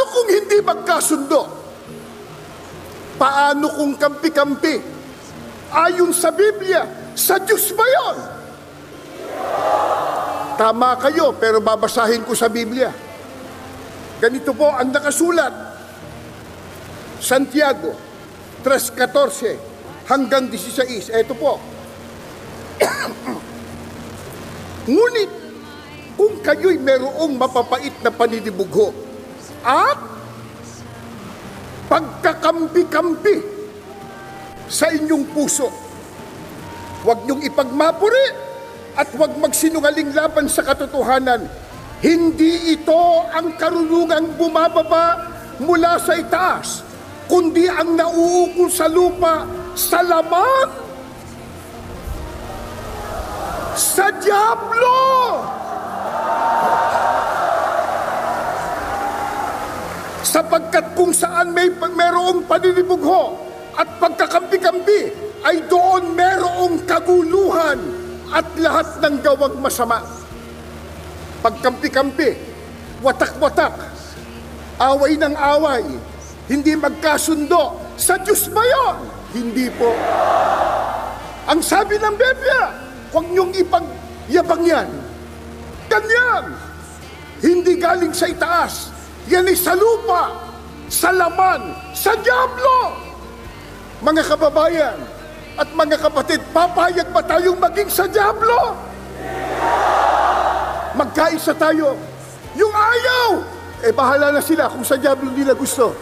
Paano kung hindi magkasundo? Paano kung kampi-kampi? Ayon sa Biblia, sa Diyos ba yun? Tama kayo, pero babasahin ko sa Biblia. Ganito po ang nakasulat. Santiago 3:14 hanggang 16. Ito po. Ngunit, kung kayo'y merong mapapait na paninibugho at pagkakampi-kampi sa inyong puso, huwag niyong ipagmapuri at huwag magsinungaling laban sa katotohanan. Hindi ito ang karunungang bumababa mula sa itaas, kundi ang nauukol sa lupa, sa laman, sa dyablo. Sapagkat kung saan merong paninibugho at pagkakampi-kampi, ay doon merong kaguluhan at lahat ng gawang masama. Pagkampi-kampi, watak-watak, away ng away, hindi magkasundo. Sa Diyos ba yun? Hindi po. Ang sabi ng Biblia, huwag niyong ipagyabang yan. Ganyan. Hindi galing sa itaas. Yan ay sa lupa, sa laman, sa dyablo. Mga kababayan at mga kapatid, papayag ba tayong maging sa dyablo? Magkaisa tayo. Yung ayaw, bahala na sila kung sa dyablo nila gusto.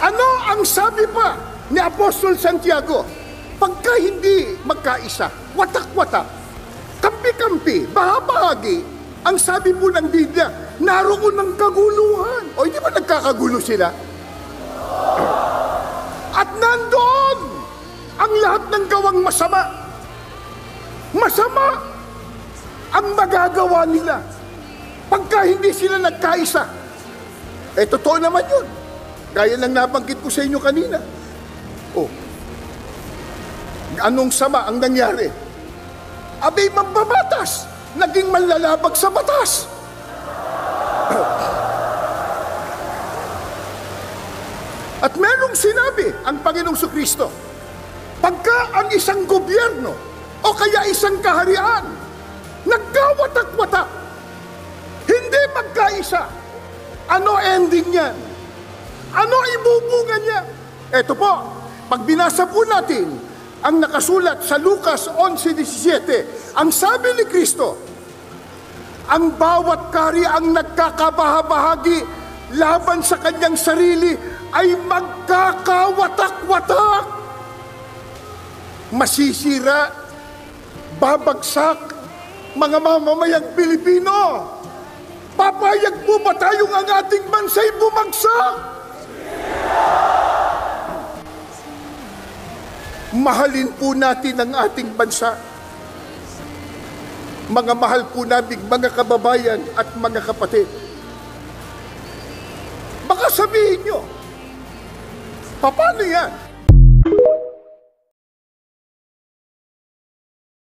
Ano ang sabi pa ni Apostol Santiago? Pagka hindi magkaisa, watak-watak, kampi-kampi, bahagi, ang sabi po ng Biblia, naroon ng kaguluhan. O hindi ba nagkakagulo sila? At nandoon ang lahat ng gawang masama. Masama ang magagawa nila pagka hindi sila nagkaisa. Totoo naman yun. Gaya ng nabanggit ko sa inyo kanina. Anong sama ang nangyari? Abay, mambabatas, naging manlalabag sa batas. At merong sinabi ang Panginoong Kristo, pagka ang isang gobyerno o kaya isang kaharian nagkawatak-watak, hindi magkaisa, ano ending niyan? Ano ibubunga niya? Ito po, pag binasa po natin ang nakasulat sa Lucas 11:17, ang sabi ni Kristo, ang bawat kahariang nagkakabahabahagi laban sa kanyang sarili ay magkakawatak-watak. Masisira, babagsak, mga mamamayang Pilipino. Papayag po ba tayong ang ating bansa'y bumagsak? Mahalin po natin ang ating bansa. Mga mahal po namin mga kababayan at mga kapatid. Baka sabihin nyo, paano yan?